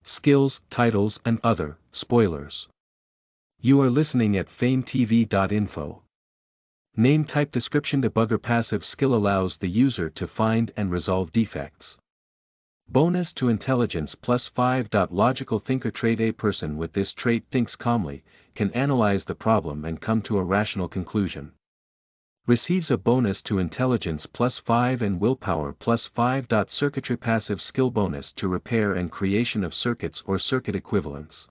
skills, titles and other spoilers. You are listening at famvetv.info. Name type description debugger passive skill allows the user to find and resolve defects. Bonus to intelligence +5. Logical thinker trait. A person with this trait thinks calmly, can analyze the problem and come to a rational conclusion. Receives a bonus to intelligence +5 and willpower +5. Circuitry passive skill bonus to repair and creation of circuits or circuit equivalents.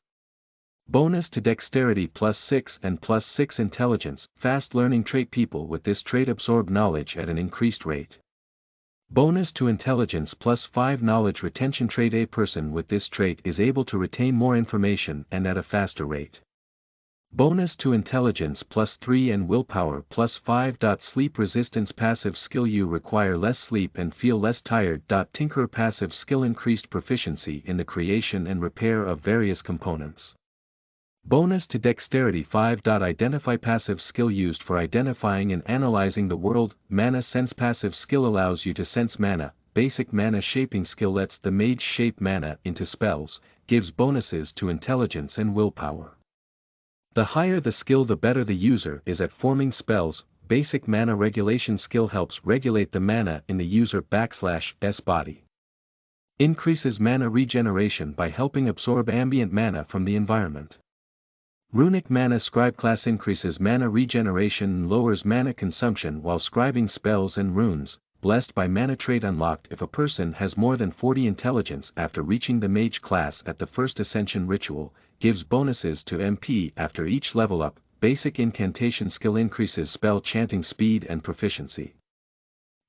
Bonus to dexterity +6 and +6 intelligence. Fast learning trait. People with this trait absorb knowledge at an increased rate. Bonus to intelligence +5 knowledge retention trait. A person with this trait is able to retain more information and at a faster rate. Bonus to intelligence +3 and willpower +5. Sleep resistance passive skill. You require less sleep and feel less tired. Tinkerer passive skill increased proficiency in the creation and repair of various components. Bonus to dexterity 5. Identify passive skill used for identifying and analyzing the world. Mana sense passive skill allows you to sense mana. Basic mana shaping skill lets the mage shape mana into spells, gives bonuses to intelligence and willpower. The higher the skill the better the user is at forming spells. Basic mana regulation skill helps regulate the mana in the user /s body. Increases mana regeneration by helping absorb ambient mana from the environment. Runic mana scribe class increases mana regeneration and lowers mana consumption while scribing spells and runes. Blessed by mana trait unlocked if a person has more than 40 intelligence after reaching the mage class at the first ascension ritual, gives bonuses to MP after each level up. Basic incantation skill increases spell chanting speed and proficiency.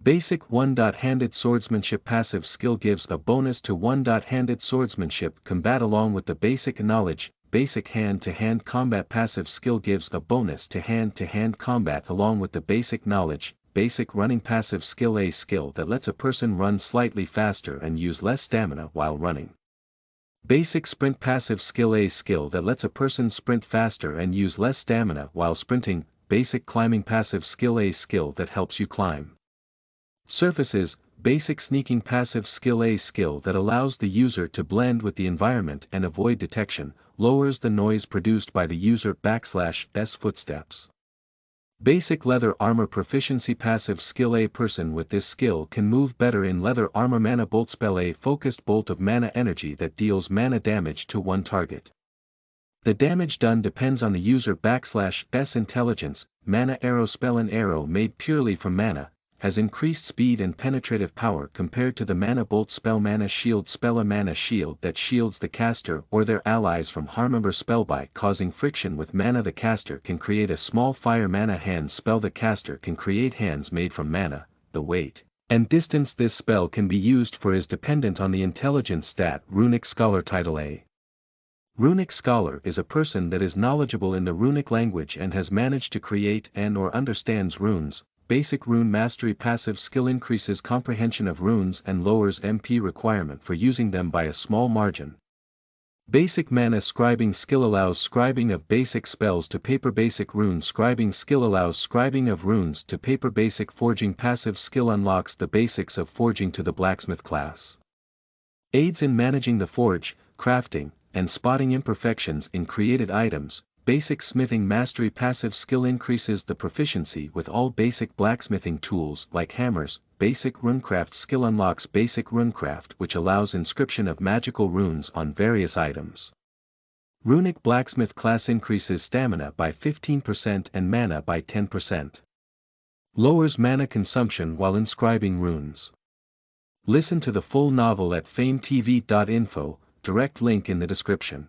Basic 1. Handed swordsmanship passive skill gives a bonus to 1. Handed swordsmanship combat along with the basic knowledge. Basic hand-to-hand combat passive skill gives a bonus to hand-to-hand combat along with the basic knowledge. Basic running passive skill. A skill that lets a person run slightly faster and use less stamina while running. Basic sprint passive skill. A skill that lets a person sprint faster and use less stamina while sprinting. Basic climbing passive skill. A skill that helps you climb surfaces. Basic sneaking passive skill. A skill that allows the user to blend with the environment and avoid detection, lowers the noise produced by the user /s footsteps. Basic leather armor proficiency passive skill. A person with this skill can move better in leather armor. Mana bolt spell. A focused bolt of mana energy that deals mana damage to one target. The damage done depends on the user /s intelligence. Mana arrow spell. An arrow made purely from mana has increased speed and penetrative power compared to the mana bolt spell. Mana shield spell. A mana shield that shields the caster or their allies from harm spell by causing friction with mana. The caster can create a small fire. Mana hands spell. The caster can create hands made from mana. The weight and distance this spell can be used for is dependent on the intelligence stat. Runic scholar title. A runic scholar is a person that is knowledgeable in the runic language and has managed to create and/or understands runes. Basic rune mastery passive skill increases comprehension of runes and lowers MP requirement for using them by a small margin. Basic mana scribing skill allows scribing of basic spells to paper. Basic rune scribing skill allows scribing of runes to paper. Basic forging passive skill unlocks the basics of forging to the blacksmith class. Aids in managing the forge, crafting, and spotting imperfections in created items. Basic smithing mastery passive skill increases the proficiency with all basic blacksmithing tools like hammers. Basic runecraft skill unlocks basic runecraft which allows inscription of magical runes on various items. Runic blacksmith class increases stamina by 15% and mana by 10%. Lowers mana consumption while inscribing runes. Listen to the full novel at famvetv.info, direct link in the description.